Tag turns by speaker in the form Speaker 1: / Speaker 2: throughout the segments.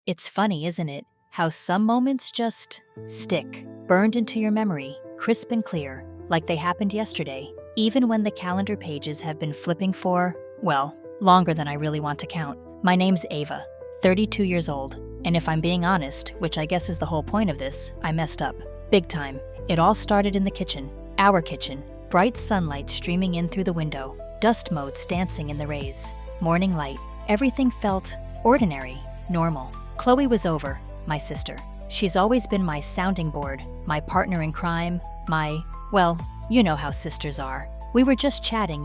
Speaker 1: It's funny, isn't it? How some moments just stick, burned into your memory, crisp and clear, like they happened yesterday, even when the calendar pages have been flipping for, well, longer than I really want to count. My name's Ava, 32 years old, and if I'm being honest, which I guess is the whole point of this, I messed up. Big time. It all started in the kitchen. Our kitchen. Bright sunlight streaming in through the window, dust motes dancing in the rays. Morning light. Everything felt ordinary, normal. Chloe was over, my sister. She's always been my sounding board, my partner in crime, well, you know how sisters are. We were just chatting,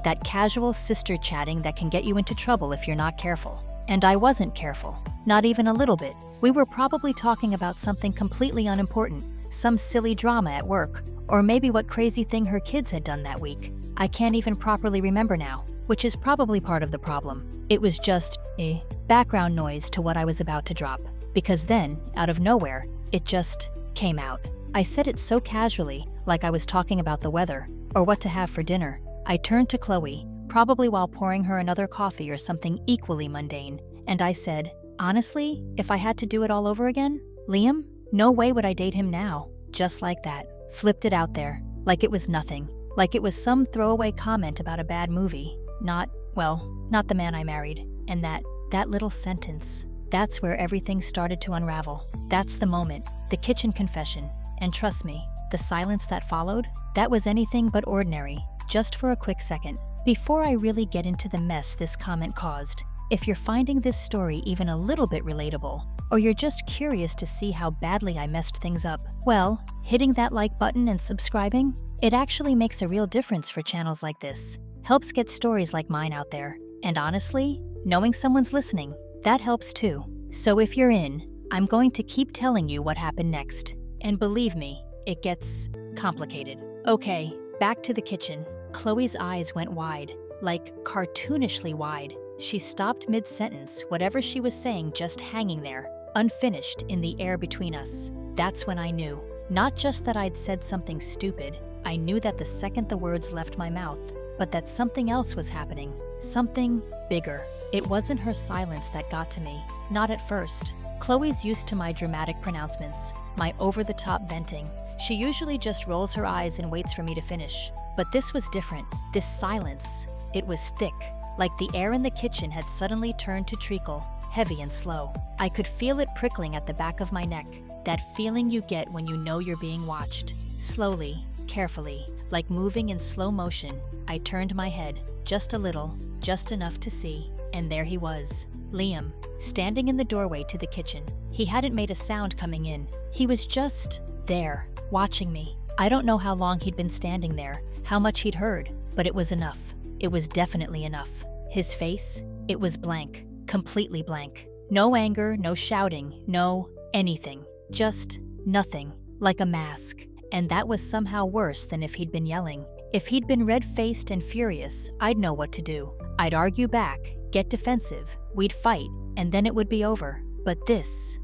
Speaker 1: that casual sister chatting that can get you into trouble if you're not careful. And I wasn't careful, not even a little bit. We were probably talking about something completely unimportant, some silly drama at work, or maybe what crazy thing her kids had done that week. I can't even properly remember now, which is probably part of the problem. It was just a background noise to what I was about to drop, because then, out of nowhere, it just came out. I said it so casually, like I was talking about the weather, or what to have for dinner. I turned to Chloe, probably while pouring her another coffee or something equally mundane, and I said, honestly, if I had to do it all over again, Liam, no way would I date him now. Just like that. Flipped it out there, like it was nothing, like it was some throwaway comment about a bad movie. Not the man I married. And that little sentence, that's where everything started to unravel. That's the moment, the kitchen confession. And trust me, the silence that followed, that was anything but ordinary, just for a quick second. Before I really get into the mess this comment caused, if you're finding this story even a little bit relatable, or you're just curious to see how badly I messed things up, well, hitting that like button and subscribing, it actually makes a real difference for channels like this. Helps get stories like mine out there. And honestly, knowing someone's listening, that helps too. So if you're in, I'm going to keep telling you what happened next. And believe me, it gets complicated. Okay, back to the kitchen. Chloe's eyes went wide, like cartoonishly wide. She stopped mid-sentence, whatever she was saying just hanging there, unfinished in the air between us. That's when I knew. Not just that I'd said something stupid, I knew that the second the words left my mouth, but that something else was happening. Something bigger. It wasn't her silence that got to me. Not at first. Chloe's used to my dramatic pronouncements, my over-the-top venting. She usually just rolls her eyes and waits for me to finish. But this was different. This silence, it was thick, like the air in the kitchen had suddenly turned to treacle, heavy and slow. I could feel it prickling at the back of my neck, that feeling you get when you know you're being watched. Slowly, carefully, like moving in slow motion, I turned my head, just a little, just enough to see, and there he was, Liam, standing in the doorway to the kitchen. He hadn't made a sound coming in. He was just there, watching me. I don't know how long he'd been standing there, how much he'd heard, but it was enough. It was definitely enough. His face, it was blank, completely blank. No anger, no shouting, no anything. Just nothing, like a mask. And that was somehow worse than if he'd been yelling. If he'd been red-faced and furious, I'd know what to do. I'd argue back, get defensive, we'd fight, and then it would be over. But this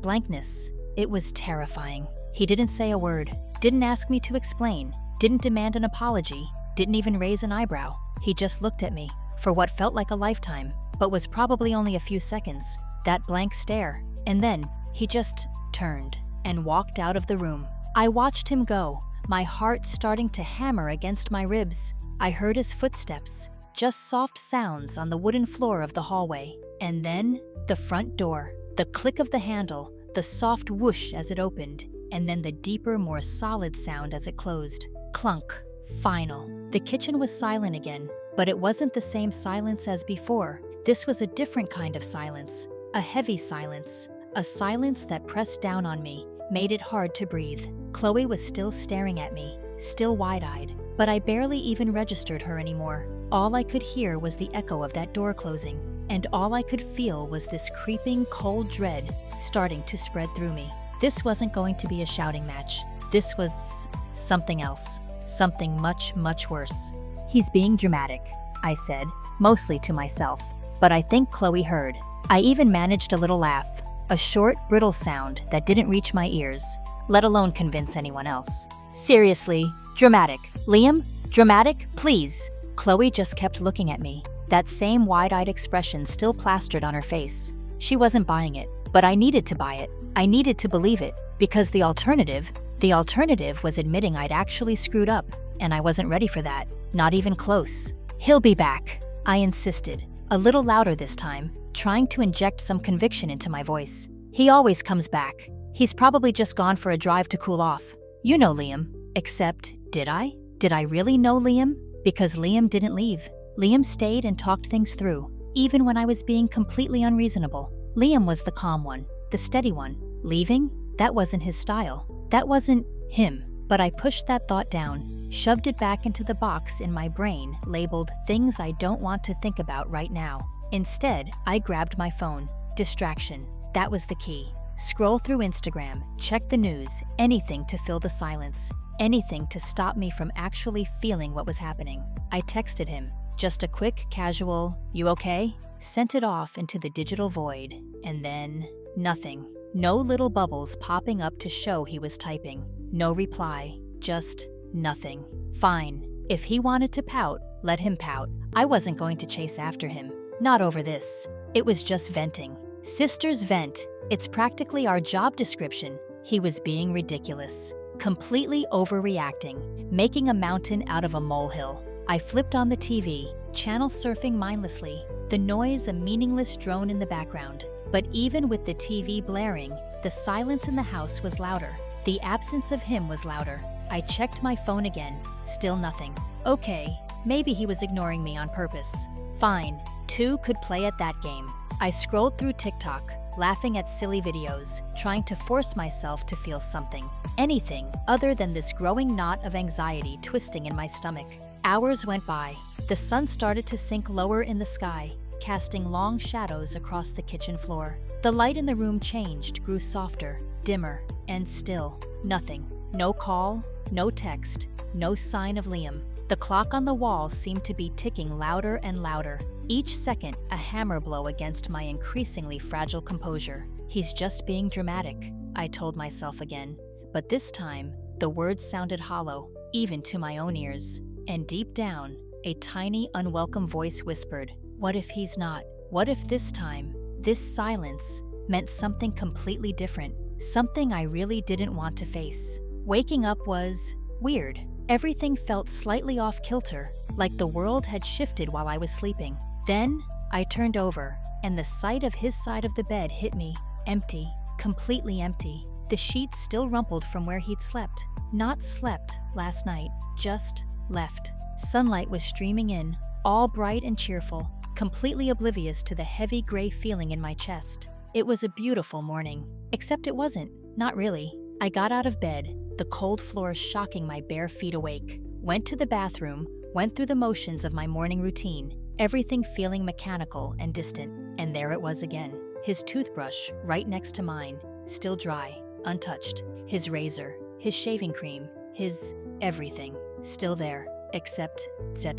Speaker 1: blankness, it was terrifying. He didn't say a word, didn't ask me to explain, didn't demand an apology, didn't even raise an eyebrow. He just looked at me, for what felt like a lifetime, but was probably only a few seconds. That blank stare, and then he just turned and walked out of the room. I watched him go, my heart starting to hammer against my ribs. I heard his footsteps, just soft sounds on the wooden floor of the hallway. And then, the front door, the click of the handle, the soft whoosh as it opened, and then the deeper, more solid sound as it closed. Clunk. Final. The kitchen was silent again, but it wasn't the same silence as before. This was a different kind of silence, a heavy silence, a silence that pressed down on me, made it hard to breathe. Chloe was still staring at me, still wide-eyed, but I barely even registered her anymore. All I could hear was the echo of that door closing, and all I could feel was this creeping, cold dread starting to spread through me. This wasn't going to be a shouting match. This was something else. Something much, much worse. He's being dramatic, I said, mostly to myself, but I think Chloe heard. I even managed a little laugh, a short, brittle sound that didn't reach my ears, let alone convince anyone else. Seriously, dramatic. Liam, dramatic, please. Chloe just kept looking at me, that same wide-eyed expression still plastered on her face. She wasn't buying it, But I needed to buy it. I needed to believe it, because the alternative was admitting I'd actually screwed up, and I wasn't ready for that, not even close. "He'll be back," I insisted, a little louder this time, trying to inject some conviction into my voice. "He always comes back. He's probably just gone for a drive to cool off. You know Liam." Except, did I? Did I really know Liam? Because Liam didn't leave. Liam stayed and talked things through, even when I was being completely unreasonable. Liam was the calm one, the steady one. Leaving? That wasn't his style. That wasn't him. But I pushed that thought down, shoved it back into the box in my brain labeled "things I don't want to think about right now." Instead, I grabbed my phone. Distraction. That was the key. Scroll through Instagram, check the news, anything to fill the silence. Anything to stop me from actually feeling what was happening. I texted him, just a quick, casual, "You okay?" Sent it off into the digital void, and then nothing. No little bubbles popping up to show he was typing. No reply, just nothing. Fine. If he wanted to pout, let him pout. I wasn't going to chase after him. Not over this. It was just venting. Sisters vent. It's practically our job description. He was being ridiculous. Completely overreacting, making a mountain out of a molehill. I flipped on the TV, channel surfing mindlessly, the noise a meaningless drone in the background. But even with the TV blaring, the silence in the house was louder. The absence of him was louder. I checked my phone again, still nothing. Okay, maybe he was ignoring me on purpose. Fine, two could play at that game. I scrolled through TikTok, laughing at silly videos, trying to force myself to feel something. Anything other than this growing knot of anxiety twisting in my stomach. Hours went by. The sun started to sink lower in the sky, casting long shadows across the kitchen floor. The light in the room changed, grew softer, dimmer, and still. Nothing. No call, no text, no sign of Liam. The clock on the wall seemed to be ticking louder and louder, each second a hammer blow against my increasingly fragile composure. He's just being dramatic, I told myself again. But this time, the words sounded hollow, even to my own ears. And deep down, a tiny, unwelcome voice whispered, "What if he's not? What if this time, this silence, meant something completely different? Something I really didn't want to face?" Waking up was weird. Everything felt slightly off kilter, like the world had shifted while I was sleeping. Then, I turned over, and the sight of his side of the bed hit me. Empty, completely empty. The sheets still rumpled from where he'd slept. Not slept last night, just left. Sunlight was streaming in, all bright and cheerful, completely oblivious to the heavy gray feeling in my chest. It was a beautiful morning, except it wasn't, not really. I got out of bed, the cold floor shocking my bare feet awake. Went to the bathroom, went through the motions of my morning routine, everything feeling mechanical and distant. And there it was again. His toothbrush right next to mine, still dry, untouched. His razor, his shaving cream, his everything, still there, except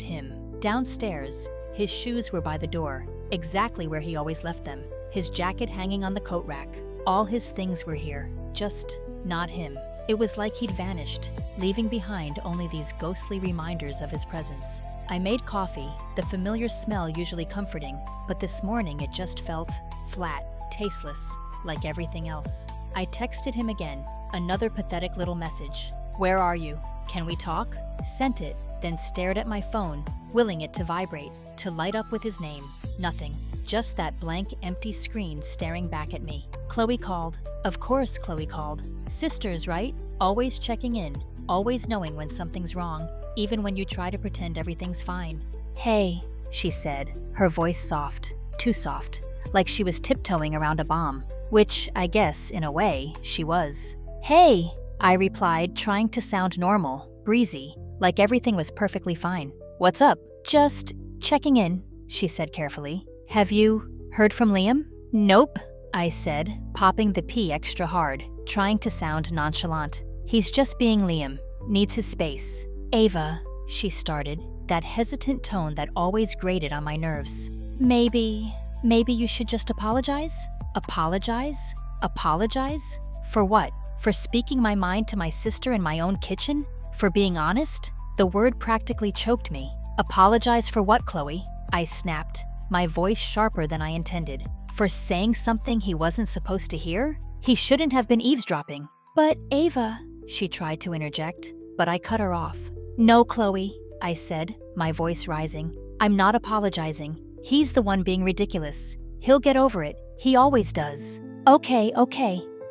Speaker 1: him. Downstairs, his shoes were by the door, exactly where he always left them. His jacket hanging on the coat rack. All his things were here, just not him. It was like he'd vanished, leaving behind only these ghostly reminders of his presence. I made coffee, the familiar smell usually comforting, but this morning it just felt flat, tasteless, like everything else. I texted him again, another pathetic little message. "Where are you? Can we talk?" Sent it, then stared at my phone, willing it to vibrate, to light up with his name. Nothing. Just that blank, empty screen staring back at me. Chloe called. Of course Chloe called. Sisters, right? Always checking in, always knowing when something's wrong, even when you try to pretend everything's fine. "Hey," she said, her voice soft, too soft, like she was tiptoeing around a bomb, which, I guess, in a way, she was. "Hey," I replied, trying to sound normal, breezy, like everything was perfectly fine. "What's up?" "Just checking in," she said carefully. "Have you heard from Liam?" "Nope," I said, popping the P extra hard, trying to sound nonchalant. "He's just being Liam. Needs his space." "Ava," she started, that hesitant tone that always grated on my nerves. Maybe you should just apologize?" Apologize? Apologize? For what? For speaking my mind to my sister in my own kitchen? For being honest? The word practically choked me. "Apologize for what, Chloe?" I snapped, my voice sharper than I intended. For saying something he wasn't supposed to hear? He shouldn't have been eavesdropping. But Ava, she tried to interject, but I cut her off. No, Chloe, I said, my voice rising. I'm not apologizing. He's the one being ridiculous. He'll get over it. He always does. Okay,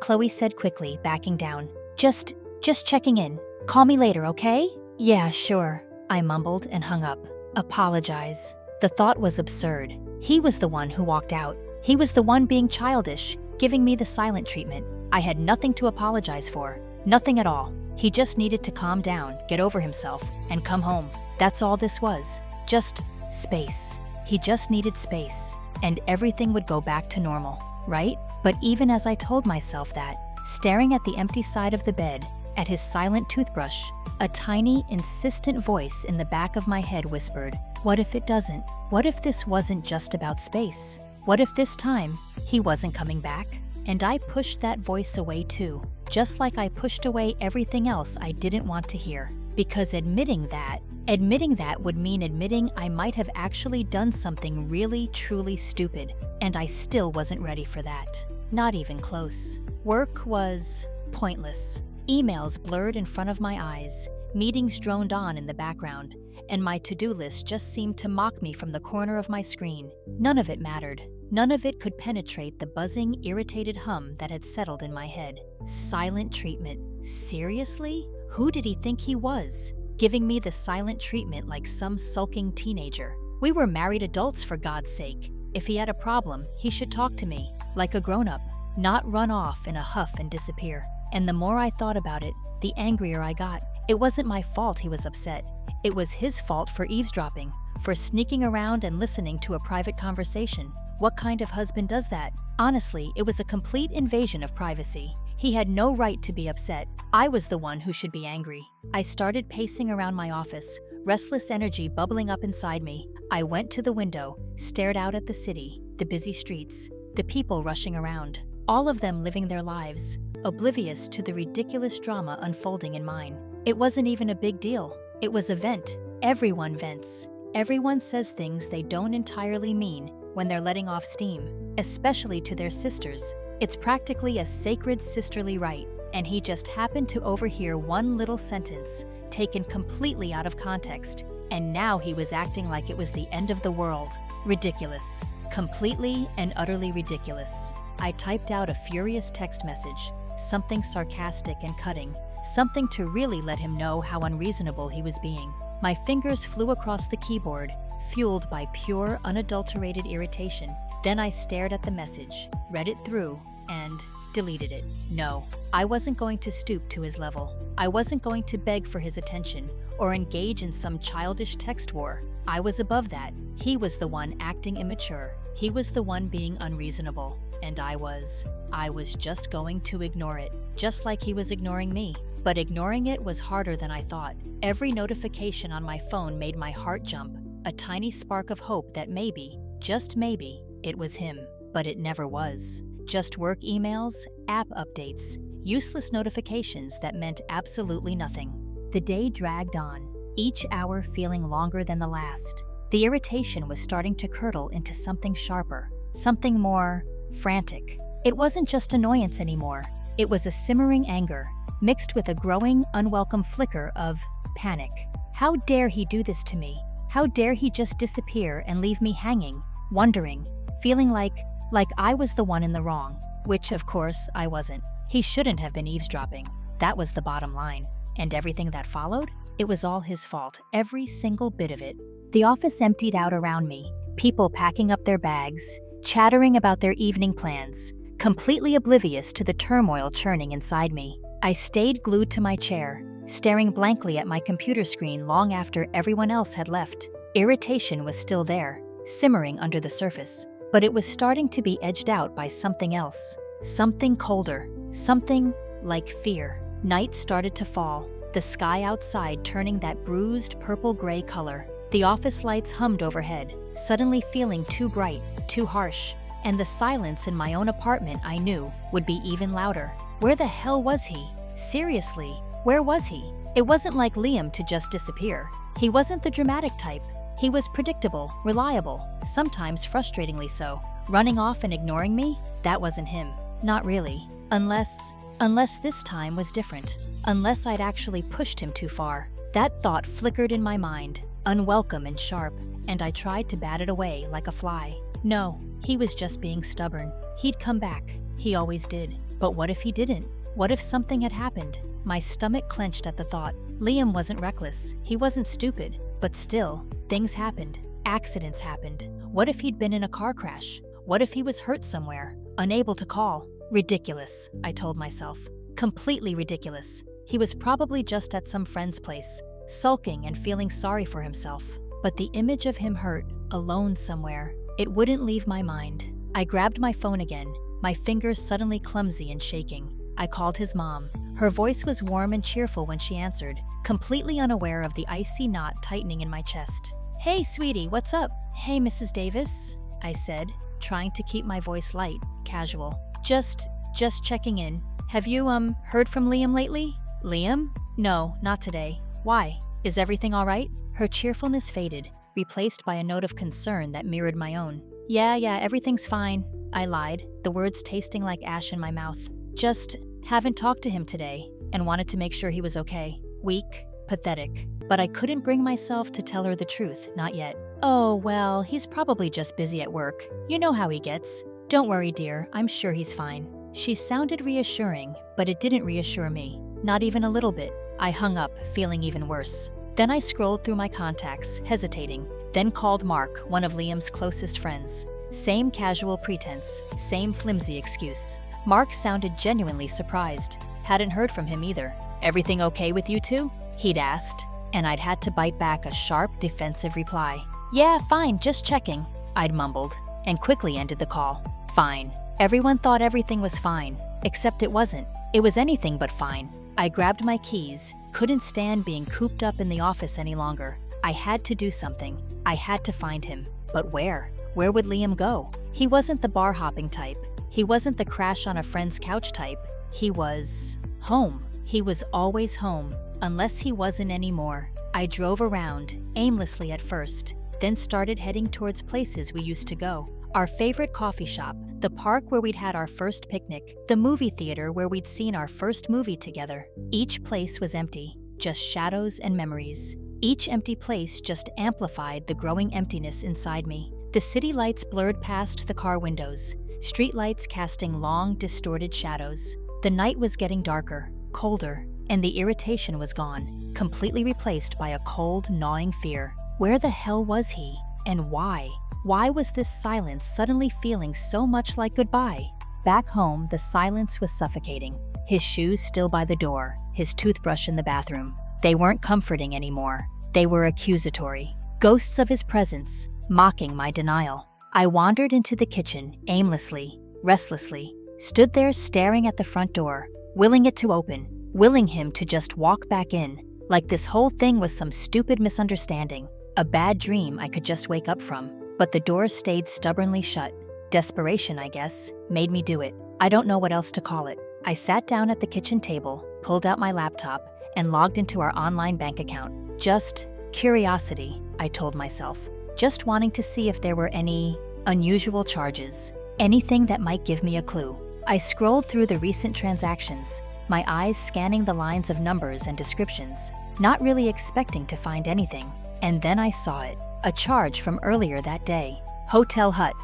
Speaker 1: Chloe said quickly, backing down. Just checking in. Call me later, okay? Yeah, sure, I mumbled and hung up. Apologize. The thought was absurd. He was the one who walked out. He was the one being childish, giving me the silent treatment. I had nothing to apologize for. Nothing at all. He just needed to calm down, get over himself, and come home. That's all this was. Just space. He just needed space, and everything would go back to normal, right? But even as I told myself that, staring at the empty side of the bed, at his silent toothbrush, a tiny, insistent voice in the back of my head whispered, what if it doesn't? What if this wasn't just about space? What if this time, he wasn't coming back? And I pushed that voice away too, just like I pushed away everything else I didn't want to hear. Because admitting that would mean admitting I might have actually done something really, truly stupid, and I still wasn't ready for that. Not even close. Work was pointless. Emails blurred in front of my eyes, meetings droned on in the background, and my to-do list just seemed to mock me from the corner of my screen. None of it mattered. None of it could penetrate the buzzing, irritated hum that had settled in my head. Silent treatment. Seriously? Who did he think he was? Giving me the silent treatment like some sulking teenager. We were married adults, for God's sake. If he had a problem, he should talk to me, like a grown-up, not run off in a huff and disappear. And the more I thought about it, the angrier I got. It wasn't my fault he was upset. It was his fault for eavesdropping, for sneaking around and listening to a private conversation. What kind of husband does that? Honestly, it was a complete invasion of privacy. He had no right to be upset. I was the one who should be angry. I started pacing around my office, restless energy bubbling up inside me. I went to the window, stared out at the city, the busy streets, the people rushing around, all of them living their lives, oblivious to the ridiculous drama unfolding in mine. It wasn't even a big deal. It was a vent. Everyone vents. Everyone says things they don't entirely mean when they're letting off steam, especially to their sisters. It's practically a sacred sisterly right, and he just happened to overhear one little sentence, taken completely out of context, and now he was acting like it was the end of the world. Ridiculous. Completely and utterly ridiculous. I typed out a furious text message, something sarcastic and cutting, something to really let him know how unreasonable he was being. My fingers flew across the keyboard, fueled by pure, unadulterated irritation. Then I stared at the message, read it through, and deleted it. No, I wasn't going to stoop to his level. I wasn't going to beg for his attention or engage in some childish text war. I was above that. He was the one acting immature. He was the one being unreasonable. And I was just going to ignore it, just like he was ignoring me. But ignoring it was harder than I thought. Every notification on my phone made my heart jump, a tiny spark of hope that maybe, just maybe, it was him. But it never was. Just work emails, app updates, useless notifications that meant absolutely nothing. The day dragged on, each hour feeling longer than the last. The irritation was starting to curdle into something sharper, something more frantic. It wasn't just annoyance anymore. It was a simmering anger, mixed with a growing, unwelcome flicker of panic. How dare he do this to me? How dare he just disappear and leave me hanging, wondering, feeling like I was the one in the wrong, which of course I wasn't. He shouldn't have been eavesdropping. That was the bottom line. And everything that followed? It was all his fault, every single bit of it. The office emptied out around me, people packing up their bags, chattering about their evening plans, completely oblivious to the turmoil churning inside me. I stayed glued to my chair, staring blankly at my computer screen long after everyone else had left. Irritation was still there, simmering under the surface, but it was starting to be edged out by something else, something colder, something like fear. Night started to fall, the sky outside turning that bruised purple-gray color. The office lights hummed overhead, suddenly feeling too bright, too harsh, and the silence in my own apartment I knew would be even louder. Where the hell was he? Seriously, where was he? It wasn't like Liam to just disappear. He wasn't the dramatic type. He was predictable, reliable, sometimes frustratingly so. Running off and ignoring me? That wasn't him. Not really. Unless this time was different. Unless I'd actually pushed him too far. That thought flickered in my mind, unwelcome and sharp, and I tried to bat it away like a fly. No, he was just being stubborn. He'd come back. He always did. But what if he didn't? What if something had happened? My stomach clenched at the thought. Liam wasn't reckless. He wasn't stupid. But still, things happened. Accidents happened. What if he'd been in a car crash? What if he was hurt somewhere? Unable to call? Ridiculous, I told myself. Completely ridiculous. He was probably just at some friend's place, sulking and feeling sorry for himself. But the image of him hurt, alone somewhere, it wouldn't leave my mind. I grabbed my phone again, my fingers suddenly clumsy and shaking. I called his mom. Her voice was warm and cheerful when she answered, completely unaware of the icy knot tightening in my chest. "Hey, sweetie, what's up?" "Hey, Mrs. Davis," I said, trying to keep my voice light, casual. Just checking in. Have you, heard from Liam lately?" "Liam? No, not today. Why? Is everything all right?" Her cheerfulness faded, replaced by a note of concern that mirrored my own. Yeah, everything's fine," I lied, the words tasting like ash in my mouth. "Just haven't talked to him today and wanted to make sure he was okay." Weak, pathetic, but I couldn't bring myself to tell her the truth, not yet. "Oh, well, he's probably just busy at work. You know how he gets. Don't worry, dear, I'm sure he's fine." She sounded reassuring, but it didn't reassure me, not even a little bit. I hung up, feeling even worse. Then I scrolled through my contacts, hesitating, then called Mark, one of Liam's closest friends. Same casual pretense, same flimsy excuse. Mark sounded genuinely surprised. Hadn't heard from him either. "Everything okay with you two?" he'd asked, and I'd had to bite back a sharp, defensive reply. "Yeah, fine, just checking," I'd mumbled, and quickly ended the call. Fine. Everyone thought everything was fine, except it wasn't. It was anything but fine. I grabbed my keys, couldn't stand being cooped up in the office any longer. I had to do something. I had to find him. But where? Where would Liam go? He wasn't the bar hopping type. He wasn't the crash on a friend's couch type. He was home. He was always home, unless he wasn't anymore. I drove around, aimlessly at first, then started heading towards places we used to go. Our favorite coffee shop, the park where we'd had our first picnic, the movie theater where we'd seen our first movie together. Each place was empty, just shadows and memories. Each empty place just amplified the growing emptiness inside me. The city lights blurred past the car windows, street lights casting long, distorted shadows. The night was getting darker, colder, and the irritation was gone, completely replaced by a cold, gnawing fear. Where the hell was he? And why? Why was this silence suddenly feeling so much like goodbye? Back home, the silence was suffocating. His shoes still by the door, his toothbrush in the bathroom. They weren't comforting anymore. They were accusatory. Ghosts of his presence, mocking my denial. I wandered into the kitchen, aimlessly, restlessly, stood there staring at the front door, willing it to open, willing him to just walk back in, like this whole thing was some stupid misunderstanding, a bad dream I could just wake up from. But the door stayed stubbornly shut. Desperation, I guess, made me do it. I don't know what else to call it. I sat down at the kitchen table, pulled out my laptop, and logged into our online bank account. Just curiosity, I told myself. Just wanting to see if there were any unusual charges, anything that might give me a clue. I scrolled through the recent transactions, my eyes scanning the lines of numbers and descriptions, not really expecting to find anything. And then I saw it. A charge from earlier that day. Hotel Hut,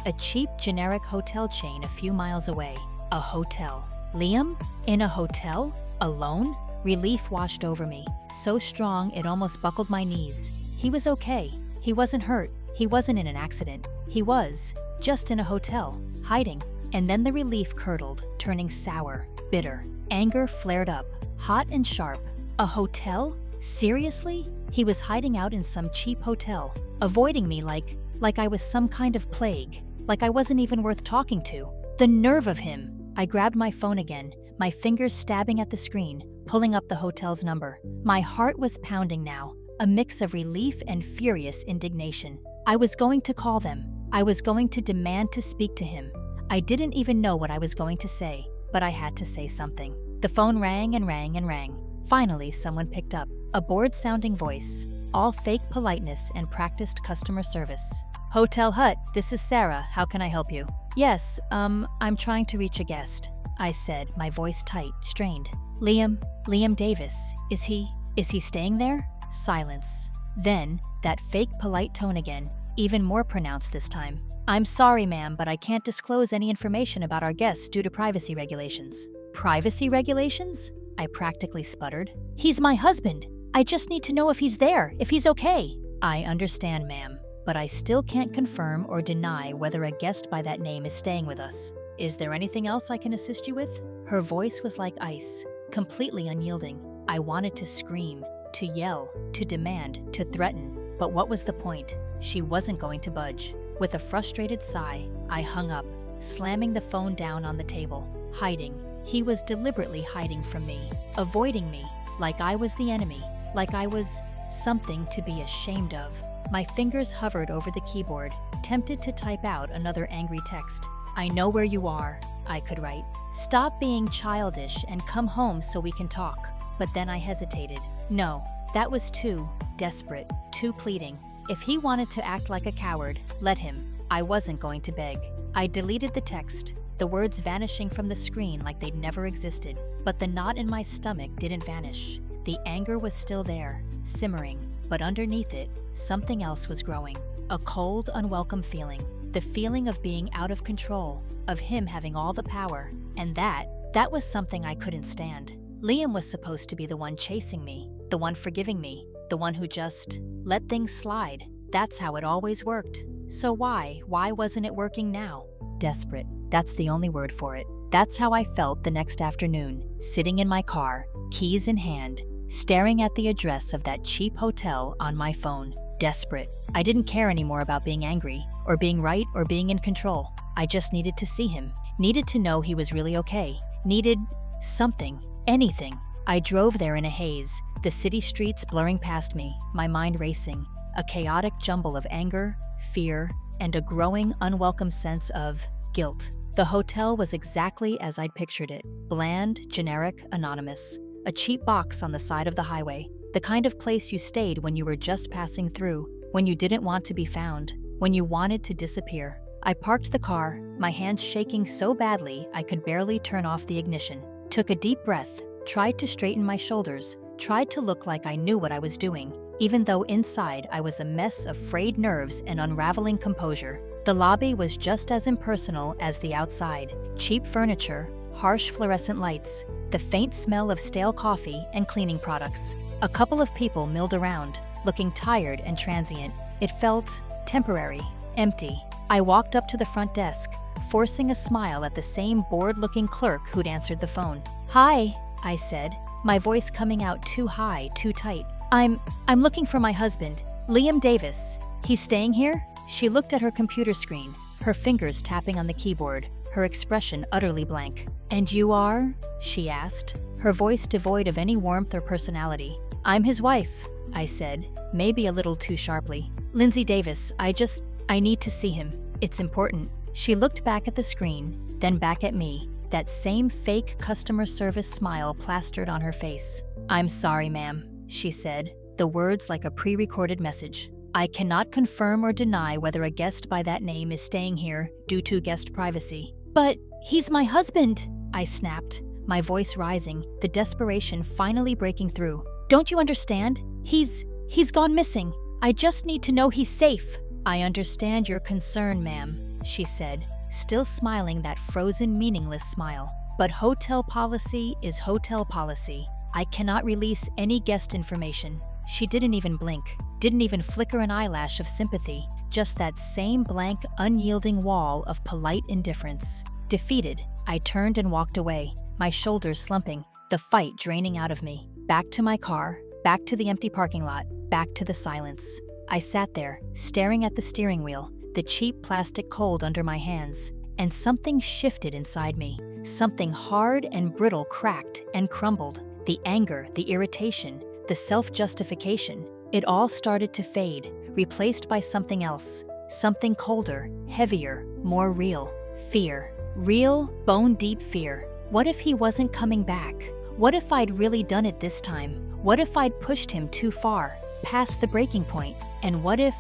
Speaker 1: a cheap generic hotel chain a few miles away. A hotel. Liam? In a hotel? Alone? Relief washed over me, so strong it almost buckled my knees. He was okay. He wasn't hurt. He wasn't in an accident. He was just in a hotel, hiding. And then the relief curdled, turning sour, bitter. Anger flared up, hot and sharp. A hotel? Seriously? He was hiding out in some cheap hotel, avoiding me like I was some kind of plague, like I wasn't even worth talking to. The nerve of him! I grabbed my phone again, my fingers stabbing at the screen, pulling up the hotel's number. My heart was pounding now, a mix of relief and furious indignation. I was going to call them. I was going to demand to speak to him. I didn't even know what I was going to say, but I had to say something. The phone rang and rang and rang. Finally, someone picked up. A bored-sounding voice, all fake politeness and practiced customer service. Hotel Hut, this is Sarah. How can I help you? Yes, I'm trying to reach a guest, I said, my voice tight, strained. Liam Davis. Is he staying there? Silence. Then, that fake polite tone again, even more pronounced this time. I'm sorry, ma'am, but I can't disclose any information about our guests due to privacy regulations. Privacy regulations? I practically sputtered. He's my husband. I just need to know if he's there, if he's okay. I understand, ma'am, but I still can't confirm or deny whether a guest by that name is staying with us. Is there anything else I can assist you with? Her voice was like ice, completely unyielding. I wanted to scream, to yell, to demand, to threaten, but what was the point? She wasn't going to budge. With a frustrated sigh, I hung up, slamming the phone down on the table, hiding. He was deliberately hiding from me, avoiding me, like I was the enemy, like I was something to be ashamed of. My fingers hovered over the keyboard, tempted to type out another angry text. I know where you are, I could write. Stop being childish and come home so we can talk. But then I hesitated. No, that was too desperate, too pleading. If he wanted to act like a coward, let him. I wasn't going to beg. I deleted the text, the words vanishing from the screen like they'd never existed. But the knot in my stomach didn't vanish. The anger was still there, simmering, but underneath it, something else was growing. A cold, unwelcome feeling. The feeling of being out of control, of him having all the power. And that was something I couldn't stand. Liam was supposed to be the one chasing me, the one forgiving me, the one who just let things slide. That's how it always worked. So why wasn't it working now? Desperate. That's the only word for it. That's how I felt the next afternoon, sitting in my car, keys in hand, staring at the address of that cheap hotel on my phone. Desperate. I didn't care anymore about being angry, or being right, or being in control. I just needed to see him. Needed to know he was really okay. Needed something. Anything. I drove there in a haze, the city streets blurring past me, my mind racing, a chaotic jumble of anger, fear, and a growing, unwelcome sense of guilt. The hotel was exactly as I'd pictured it. Bland, generic, anonymous. A cheap box on the side of the highway. The kind of place you stayed when you were just passing through, when you didn't want to be found, when you wanted to disappear. I parked the car, my hands shaking so badly I could barely turn off the ignition. Took a deep breath, tried to straighten my shoulders, tried to look like I knew what I was doing, even though inside I was a mess of frayed nerves and unraveling composure. The lobby was just as impersonal as the outside. Cheap furniture, harsh fluorescent lights, the faint smell of stale coffee and cleaning products. A couple of people milled around, looking tired and transient. It felt temporary, empty. I walked up to the front desk, forcing a smile at the same bored-looking clerk who'd answered the phone. "Hi," I said, my voice coming out too high, too tight. I'm looking for my husband, Liam Davis. He's staying here?" She looked at her computer screen, her fingers tapping on the keyboard, her expression utterly blank. "And you are?" she asked, her voice devoid of any warmth or personality. "I'm his wife," I said, maybe a little too sharply. "Lindsay Davis, I need to see him. It's important." She looked back at the screen, then back at me, that same fake customer service smile plastered on her face. "I'm sorry, ma'am," she said, the words like a pre-recorded message. "I cannot confirm or deny whether a guest by that name is staying here due to guest privacy." "But he's my husband," I snapped, my voice rising, the desperation finally breaking through. "Don't you understand? He's gone missing. I just need to know he's safe." "I understand your concern, ma'am," she said, still smiling that frozen, meaningless smile. "But hotel policy is hotel policy. I cannot release any guest information." She didn't even blink, didn't even flicker an eyelash of sympathy, just that same blank, unyielding wall of polite indifference. Defeated, I turned and walked away, my shoulders slumping, the fight draining out of me. Back to my car, back to the empty parking lot, back to the silence. I sat there, staring at the steering wheel, the cheap plastic cold under my hands, and something shifted inside me. Something hard and brittle cracked and crumbled. The anger, the irritation, the self-justification, it all started to fade, replaced by something else. Something colder, heavier, more real. Fear. Real, bone-deep fear. What if he wasn't coming back? What if I'd really done it this time? What if I'd pushed him too far, past the breaking point? And what if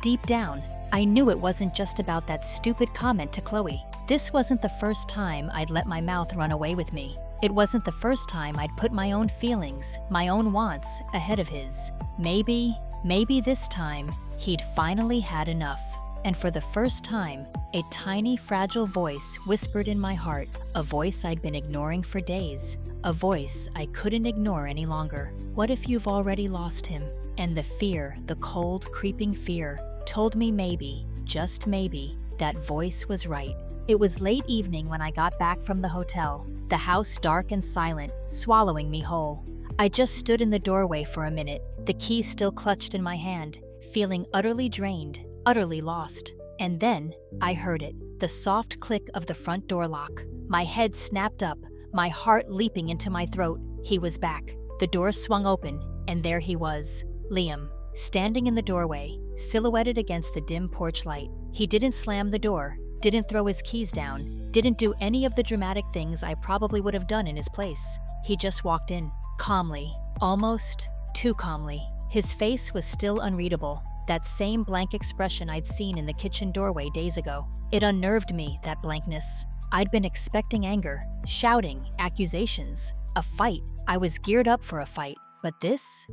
Speaker 1: deep down, I knew it wasn't just about that stupid comment to Chloe. This wasn't the first time I'd let my mouth run away with me. It wasn't the first time I'd put my own feelings, my own wants, ahead of his. Maybe this time, he'd finally had enough. And for the first time, a tiny, fragile voice whispered in my heart, a voice I'd been ignoring for days, a voice I couldn't ignore any longer. What if you've already lost him? And the fear, the cold, creeping fear, told me maybe, just maybe, that voice was right. It was late evening when I got back from the hotel, the house dark and silent, swallowing me whole. I just stood in the doorway for a minute, the key still clutched in my hand, feeling utterly drained, utterly lost. And then, I heard it, the soft click of the front door lock. My head snapped up, my heart leaping into my throat. He was back. The door swung open, and there he was, Liam, standing in the doorway, silhouetted against the dim porch light. He didn't slam the door, didn't throw his keys down, didn't do any of the dramatic things I probably would have done in his place. He just walked in, calmly, almost too calmly. His face was still unreadable, that same blank expression I'd seen in the kitchen doorway days ago. It unnerved me, that blankness. I'd been expecting anger, shouting, accusations, a fight. I was geared up for a fight. But this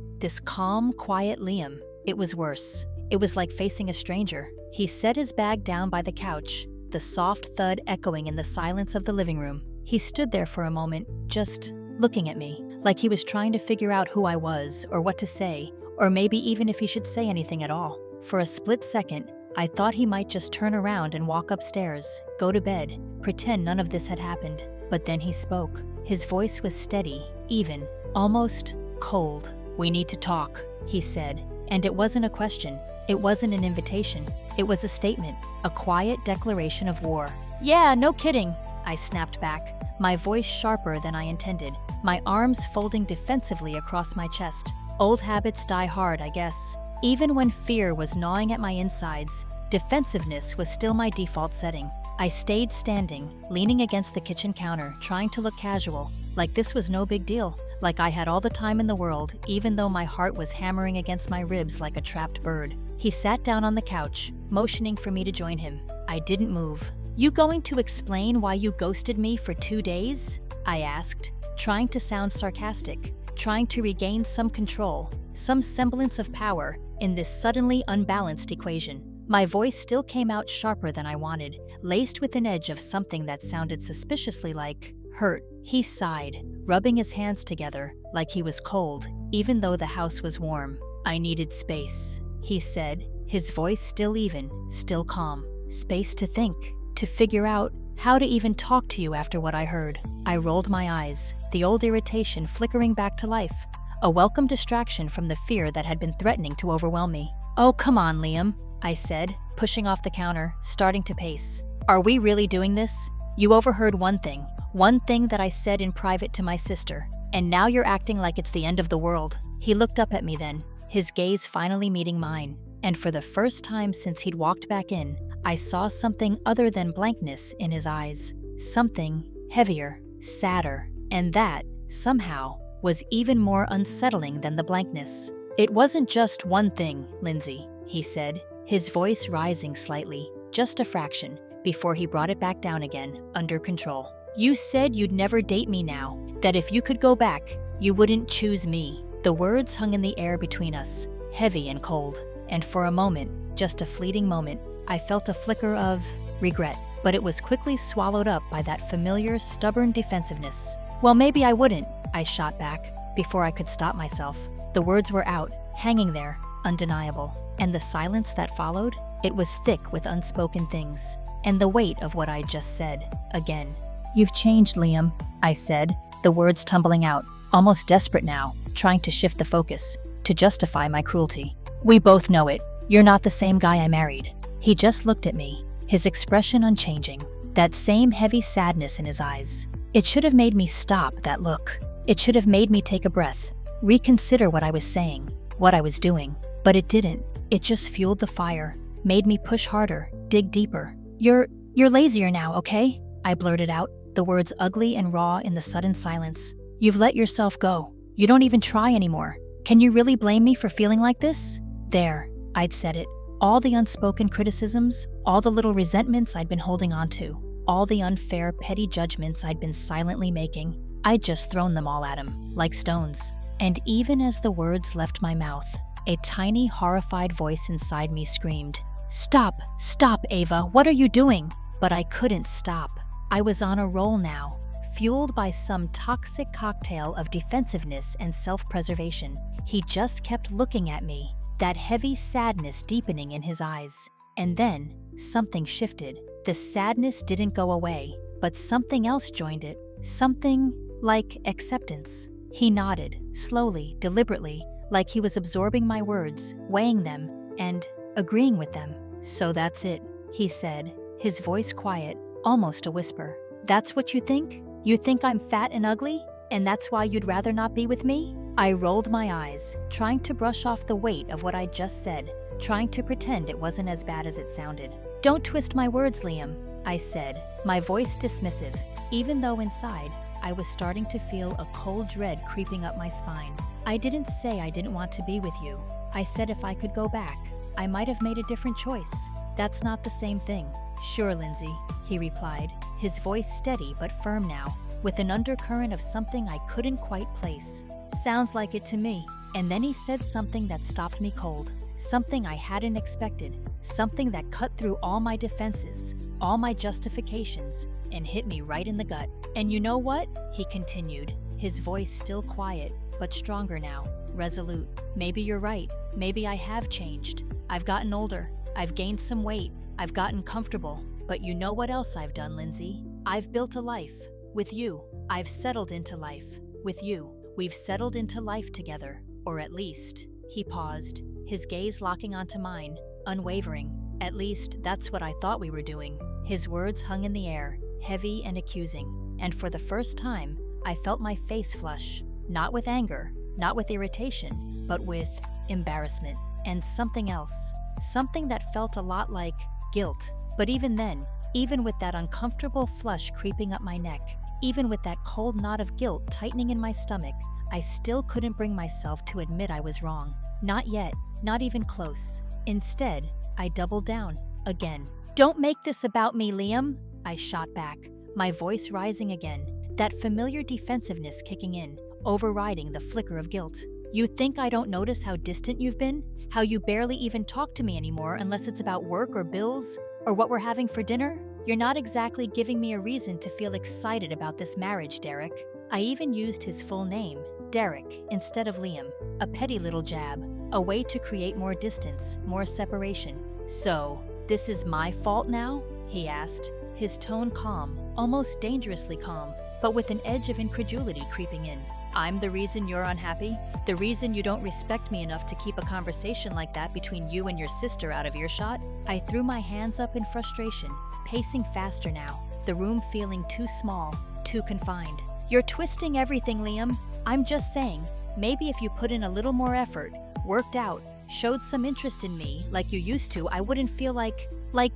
Speaker 1: calm, quiet Liam, it was worse. It was like facing a stranger. He set his bag down by the couch, the soft thud echoing in the silence of the living room. He stood there for a moment, just looking at me, like he was trying to figure out who I was, or what to say, or maybe even if he should say anything at all. For a split second, I thought he might just turn around and walk upstairs, go to bed, pretend none of this had happened. But then he spoke. His voice was steady, even, almost cold. "We need to talk," he said. And it wasn't a question. It wasn't an invitation. It was a statement, a quiet declaration of war. "Yeah, no kidding," I snapped back, my voice sharper than I intended, my arms folding defensively across my chest. Old habits die hard, I guess. Even when fear was gnawing at my insides, defensiveness was still my default setting. I stayed standing, leaning against the kitchen counter, trying to look casual, like this was no big deal, like I had all the time in the world, even though my heart was hammering against my ribs like a trapped bird. He sat down on the couch, motioning for me to join him. I didn't move. "You going to explain why you ghosted me for 2 days?" I asked, trying to sound sarcastic, trying to regain some control, some semblance of power in this suddenly unbalanced equation. My voice still came out sharper than I wanted, laced with an edge of something that sounded suspiciously like hurt. He sighed, rubbing his hands together like he was cold, even though the house was warm. "I needed space," he said, his voice still even, still calm. "Space to think, to figure out how to even talk to you after what I heard." I rolled my eyes, the old irritation flickering back to life, a welcome distraction from the fear that had been threatening to overwhelm me. "Oh, come on, Liam," I said, pushing off the counter, starting to pace. "Are we really doing this? You overheard one thing that I said in private to my sister, and now you're acting like it's the end of the world." He looked up at me then, his gaze finally meeting mine, and for the first time since he'd walked back in, I saw something other than blankness in his eyes, something heavier, sadder, and that, somehow, was even more unsettling than the blankness. "It wasn't just one thing, Lindsay," he said, his voice rising slightly, just a fraction, before he brought it back down again, under control. "You said you'd never date me now, that if you could go back, you wouldn't choose me." The words hung in the air between us, heavy and cold, and for a moment, just a fleeting moment, I felt a flicker of regret, but it was quickly swallowed up by that familiar, stubborn defensiveness. "Well, maybe I wouldn't," I shot back, before I could stop myself. The words were out, hanging there, undeniable, and the silence that followed, it was thick with unspoken things, and the weight of what I'd just said, again. "You've changed, Liam," I said, the words tumbling out, almost desperate now, trying to shift the focus, to justify my cruelty. "We both know it. You're not the same guy I married." He just looked at me, his expression unchanging, that same heavy sadness in his eyes. It should have made me stop, that look. It should have made me take a breath, reconsider what I was saying, what I was doing, but it didn't. It just fueled the fire, made me push harder, dig deeper. You're lazier now, okay?" I blurted out, the words ugly and raw in the sudden silence. "You've let yourself go. You don't even try anymore. Can you really blame me for feeling like this?" There, I'd said it. All the unspoken criticisms, all the little resentments I'd been holding on to, all the unfair, petty judgments I'd been silently making, I'd just thrown them all at him, like stones. And even as the words left my mouth, a tiny, horrified voice inside me screamed, "Stop! Stop, Ava! What are you doing?" But I couldn't stop. I was on a roll now, fueled by some toxic cocktail of defensiveness and self-preservation. He just kept looking at me, that heavy sadness deepening in his eyes. And then, something shifted. The sadness didn't go away, but something else joined it. Something like acceptance. He nodded, slowly, deliberately, like he was absorbing my words, weighing them, and agreeing with them. "So that's it," he said, his voice quiet, almost a whisper. "That's what you think? You think I'm fat and ugly? And that's why you'd rather not be with me?" I rolled my eyes, trying to brush off the weight of what I'd just said, trying to pretend it wasn't as bad as it sounded. "Don't twist my words, Liam," I said, my voice dismissive, even though inside, I was starting to feel a cold dread creeping up my spine. "I didn't say I didn't want to be with you. I said if I could go back, I might have made a different choice. That's not the same thing." "Sure, Lindsay," he replied, his voice steady but firm now, with an undercurrent of something I couldn't quite place. "Sounds like it to me." And then he said something that stopped me cold, something I hadn't expected, something that cut through all my defenses, all my justifications, and hit me right in the gut. "And you know what?" he continued, his voice still quiet, but stronger now, resolute. "Maybe you're right. Maybe I have changed. I've gotten older. I've gained some weight. I've gotten comfortable. But you know what else I've done, Lindsay? I've built a life. With you. I've settled into life. With you. We've settled into life together. Or at least..." He paused, his gaze locking onto mine, unwavering. "At least, that's what I thought we were doing." His words hung in the air, heavy and accusing. And for the first time, I felt my face flush. Not with anger, not with irritation, but with embarrassment. And something else. Something that felt a lot like guilt. But even then, even with that uncomfortable flush creeping up my neck, even with that cold knot of guilt tightening in my stomach, I still couldn't bring myself to admit I was wrong. Not yet, not even close. Instead, I doubled down, again. "Don't make this about me, Liam," I shot back, my voice rising again, that familiar defensiveness kicking in, overriding the flicker of guilt. "You think I don't notice how distant you've been? How you barely even talk to me anymore unless it's about work or bills, or what we're having for dinner? You're not exactly giving me a reason to feel excited about this marriage, Derek." I even used his full name, Derek, instead of Liam, a petty little jab, a way to create more distance, more separation. "So, this is my fault now?" he asked, his tone calm, almost dangerously calm, but with an edge of incredulity creeping in. "I'm the reason you're unhappy? The reason you don't respect me enough to keep a conversation like that between you and your sister out of earshot?" I threw my hands up in frustration, pacing faster now, the room feeling too small, too confined. "You're twisting everything, Liam. I'm just saying, maybe if you put in a little more effort, worked out, showed some interest in me like you used to, I wouldn't feel like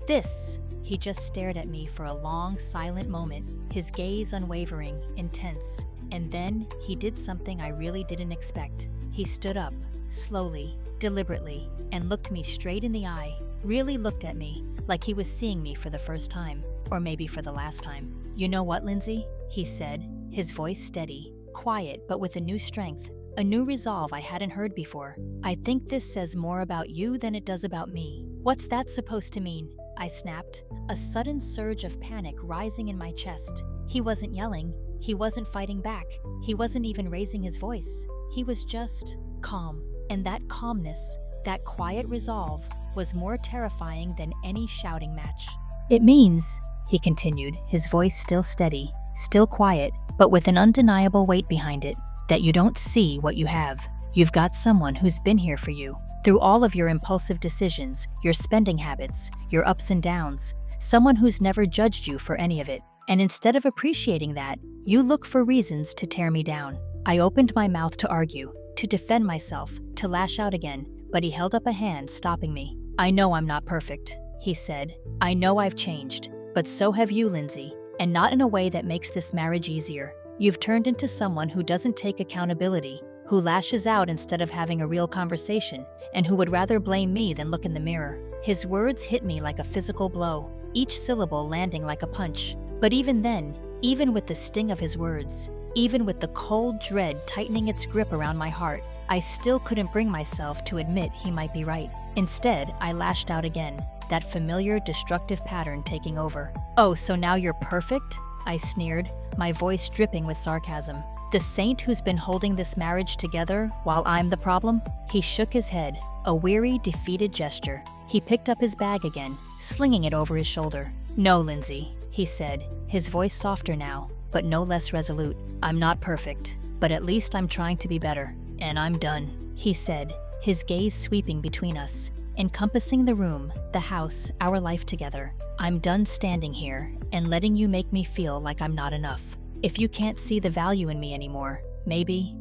Speaker 1: this." He just stared at me for a long, silent moment, his gaze unwavering, intense. And then he did something I really didn't expect. He stood up, slowly, deliberately, and looked me straight in the eye, really looked at me, like he was seeing me for the first time, or maybe for the last time. "You know what, Lindsay?" he said, his voice steady, quiet but with a new strength, a new resolve I hadn't heard before. "I think this says more about you than it does about me." "What's that supposed to mean?" I snapped, a sudden surge of panic rising in my chest. He wasn't yelling, he wasn't fighting back, he wasn't even raising his voice. He was just calm, and that calmness, that quiet resolve, was more terrifying than any shouting match. "It means," he continued, his voice still steady, still quiet, but with an undeniable weight behind it, "that you don't see what you have. You've got someone who's been here for you, through all of your impulsive decisions, your spending habits, your ups and downs, someone who's never judged you for any of it. And instead of appreciating that, you look for reasons to tear me down." I opened my mouth to argue, to defend myself, to lash out again, but he held up a hand, stopping me. "I know I'm not perfect," he said. "I know I've changed, but so have you, Lindsay, and not in a way that makes this marriage easier. You've turned into someone who doesn't take accountability, who lashes out instead of having a real conversation, and who would rather blame me than look in the mirror." His words hit me like a physical blow, each syllable landing like a punch. But even then, even with the sting of his words, even with the cold dread tightening its grip around my heart, I still couldn't bring myself to admit he might be right. Instead, I lashed out again, that familiar destructive pattern taking over. "Oh, so now you're perfect?" I sneered, my voice dripping with sarcasm. "The saint who's been holding this marriage together while I'm the problem?" He shook his head, a weary, defeated gesture. He picked up his bag again, slinging it over his shoulder. "No, Lindsay," he said, his voice softer now, but no less resolute. "I'm not perfect, but at least I'm trying to be better. And I'm done," he said, his gaze sweeping between us, encompassing the room, the house, our life together. "I'm done standing here and letting you make me feel like I'm not enough. If you can't see the value in me anymore, maybe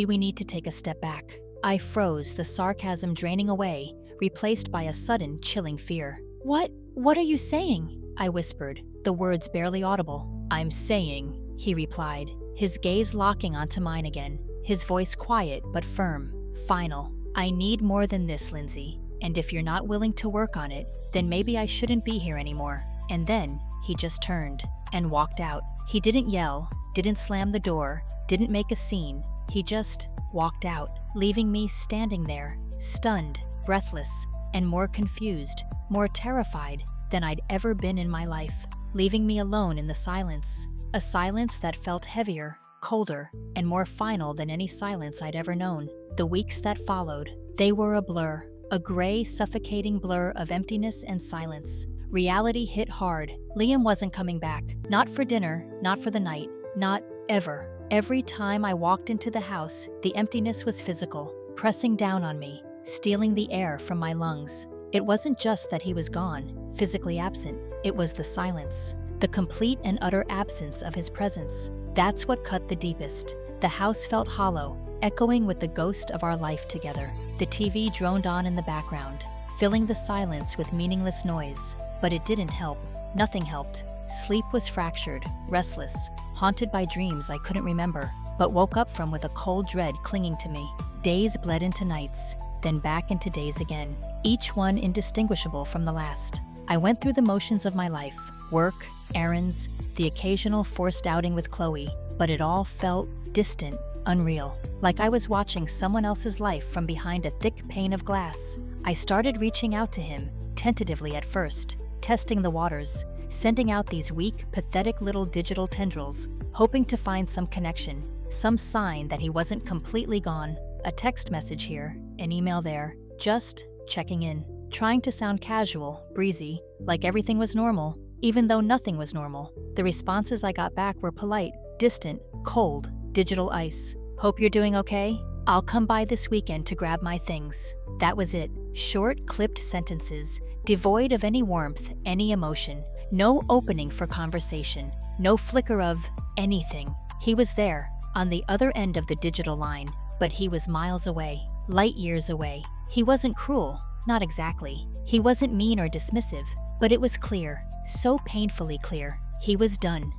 Speaker 1: we need to take a step back." I froze, the sarcasm draining away, replaced by a sudden, chilling fear. What are you saying?" I whispered, the words barely audible. "I'm saying," he replied, his gaze locking onto mine again, his voice quiet but firm, final. "I need more than this, Lindsay, and if you're not willing to work on it, then maybe I shouldn't be here anymore." And then, he just turned and walked out. He didn't yell, didn't slam the door, didn't make a scene. He just walked out, leaving me standing there, stunned, breathless, and more confused, more terrified than I'd ever been in my life, leaving me alone in the silence. A silence that felt heavier, colder, and more final than any silence I'd ever known. The weeks that followed, they were a blur, a gray, suffocating blur of emptiness and silence. Reality hit hard. Liam wasn't coming back. Not for dinner, not for the night, not ever. Every time I walked into the house, the emptiness was physical, pressing down on me, stealing the air from my lungs. It wasn't just that he was gone, physically absent. It was the silence, the complete and utter absence of his presence. That's what cut the deepest. The house felt hollow, echoing with the ghost of our life together. The TV droned on in the background, filling the silence with meaningless noise. But it didn't help. Nothing helped. Sleep was fractured, restless, haunted by dreams I couldn't remember, but woke up from with a cold dread clinging to me. Days bled into nights, then back into days again, each one indistinguishable from the last. I went through the motions of my life, work, errands, the occasional forced outing with Chloe, but it all felt distant, unreal, like I was watching someone else's life from behind a thick pane of glass. I started reaching out to him, tentatively at first, testing the waters, sending out these weak, pathetic little digital tendrils, hoping to find some connection, some sign that he wasn't completely gone. A text message here, an email there, just checking in, trying to sound casual, breezy, like everything was normal, even though nothing was normal. The responses I got back were polite, distant, cold, digital ice. "Hope you're doing okay? I'll come by this weekend to grab my things." That was it. Short, clipped sentences, devoid of any warmth, any emotion, no opening for conversation, no flicker of anything. He was there, on the other end of the digital line, but he was miles away, light years away. He wasn't cruel, not exactly. He wasn't mean or dismissive, but it was clear, so painfully clear. He was done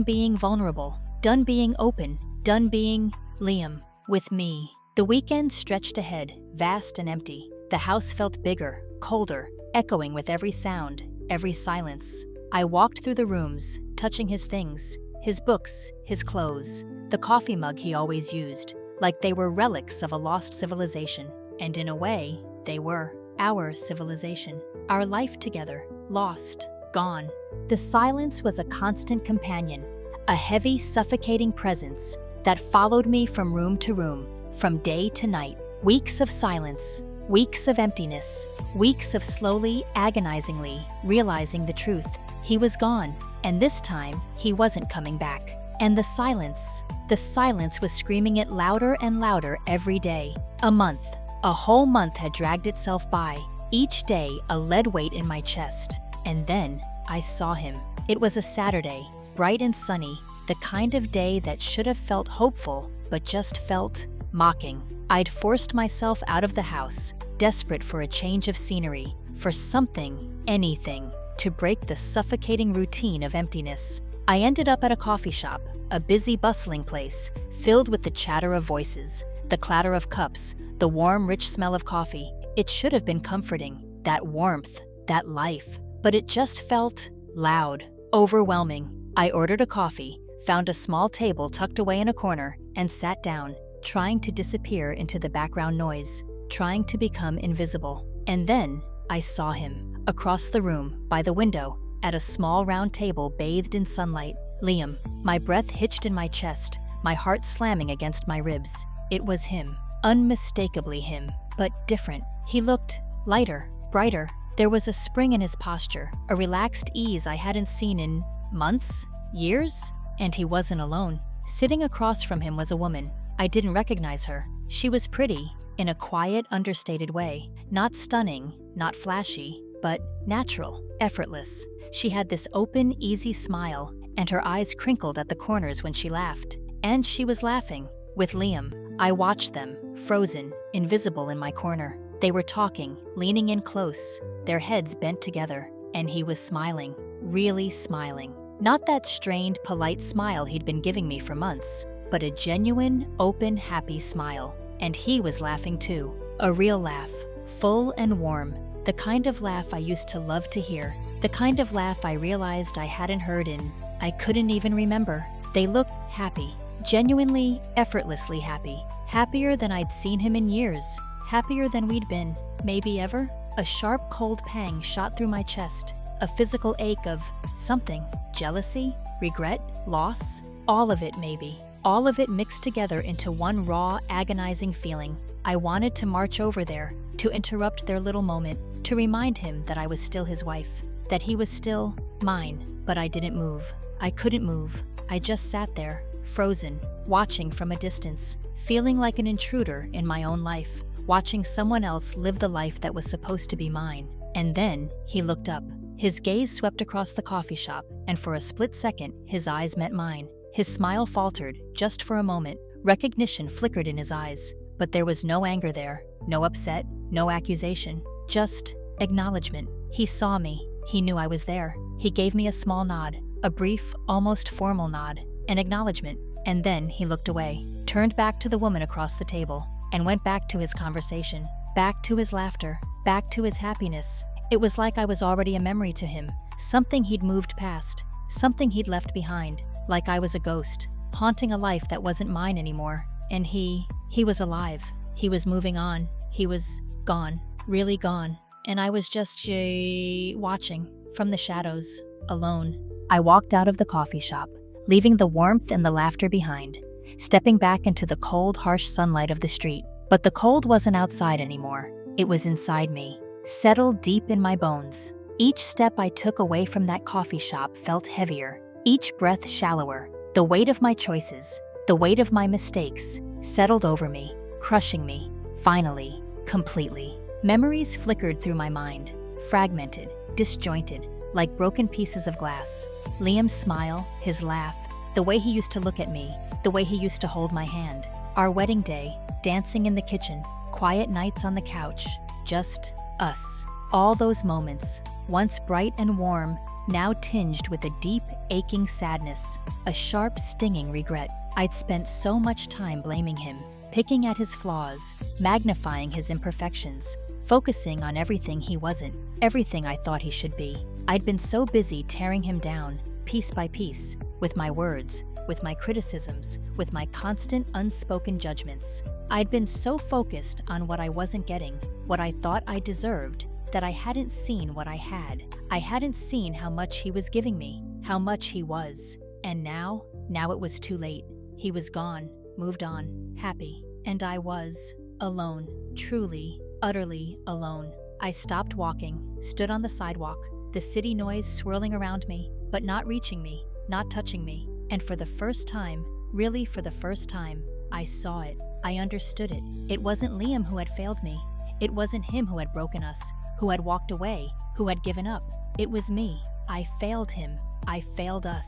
Speaker 1: being vulnerable, done being open, done being Liam, with me. The weekend stretched ahead, vast and empty. The house felt bigger, colder, echoing with every sound, every silence. I walked through the rooms, touching his things, his books, his clothes, the coffee mug he always used, like they were relics of a lost civilization. And in a way, they were our civilization, our life together, lost, gone. The silence was a constant companion, a heavy, suffocating presence that followed me from room to room, from day to night. Weeks of silence, weeks of emptiness, weeks of slowly, agonizingly realizing the truth. He was gone, and this time, he wasn't coming back. And the silence was screaming it louder and louder every day. A whole month had dragged itself by, each day a lead weight in my chest. And then, I saw him. It was a Saturday, bright and sunny, the kind of day that should have felt hopeful, but just felt mocking. I'd forced myself out of the house, desperate for a change of scenery, for something, anything, to break the suffocating routine of emptiness. I ended up at a coffee shop, a busy, bustling place, filled with the chatter of voices, the clatter of cups, the warm, rich smell of coffee. It should have been comforting, that warmth, that life, but it just felt loud, overwhelming. I ordered a coffee, found a small table tucked away in a corner, and sat down, trying to disappear into the background noise, trying to become invisible. And then I saw him, across the room, by the window, at a small round table bathed in sunlight. Liam. My breath hitched in my chest, my heart slamming against my ribs. It was him, unmistakably him, but different. He looked lighter, brighter. There was a spring in his posture, a relaxed ease I hadn't seen in months, years, and he wasn't alone. Sitting across from him was a woman. I didn't recognize her. She was pretty, in a quiet, understated way. Not stunning, not flashy, but natural, effortless. She had this open, easy smile, and her eyes crinkled at the corners when she laughed. And she was laughing, with Liam. I watched them, frozen, invisible in my corner. They were talking, leaning in close, their heads bent together, and he was smiling, really smiling. Not that strained, polite smile he'd been giving me for months, but a genuine, open, happy smile. And he was laughing too. A real laugh, full and warm, the kind of laugh I used to love to hear, the kind of laugh I realized I hadn't heard in, I couldn't even remember. They looked happy, genuinely, effortlessly happy, happier than I'd seen him in years, happier than we'd been, maybe ever. A sharp, cold pang shot through my chest, a physical ache of something, jealousy, regret, loss, all of it maybe. All of it mixed together into one raw, agonizing feeling. I wanted to march over there, to interrupt their little moment, to remind him that I was still his wife, that he was still mine, but I didn't move. I couldn't move. I just sat there, frozen, watching from a distance, feeling like an intruder in my own life, watching someone else live the life that was supposed to be mine. And then he looked up. His gaze swept across the coffee shop, and for a split second, his eyes met mine. His smile faltered, just for a moment. Recognition flickered in his eyes, but there was no anger there, no upset, no accusation, just acknowledgement. He saw me. He knew I was there. He gave me a small nod, a brief, almost formal nod, an acknowledgement, and then he looked away, turned back to the woman across the table, and went back to his conversation, back to his laughter, back to his happiness. It was like I was already a memory to him, something he'd moved past, something he'd left behind, like I was a ghost, haunting a life that wasn't mine anymore. And he was alive. He was moving on. He was gone, really gone. And I was just watching from the shadows, alone. I walked out of the coffee shop, leaving the warmth and the laughter behind, stepping back into the cold, harsh sunlight of the street. But the cold wasn't outside anymore. It was inside me, settled deep in my bones. Each step I took away from that coffee shop felt heavier, each breath shallower. The weight of my choices, the weight of my mistakes, settled over me, crushing me, finally, completely. Memories flickered through my mind, fragmented, disjointed, like broken pieces of glass. Liam's smile, his laugh, the way he used to look at me, the way he used to hold my hand. Our wedding day, dancing in the kitchen, quiet nights on the couch, just us. All those moments, once bright and warm, now tinged with a deep, aching sadness, a sharp, stinging regret. I'd spent so much time blaming him, picking at his flaws, magnifying his imperfections, focusing on everything he wasn't, everything I thought he should be. I'd been so busy tearing him down, piece by piece, with my words, with my criticisms, with my constant unspoken judgments. I'd been so focused on what I wasn't getting, what I thought I deserved, that I hadn't seen what I had. I hadn't seen how much he was giving me, how much he was. And now it was too late. He was gone, moved on, happy. And I was alone, truly, utterly alone. I stopped walking, stood on the sidewalk, the city noise swirling around me, but not reaching me, not touching me. And for the first time, really for the first time, I saw it. I understood it. It wasn't Liam who had failed me. It wasn't him who had broken us, who had walked away, who had given up. It was me. I failed him. I failed us.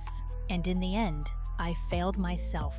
Speaker 1: And in the end, I failed myself.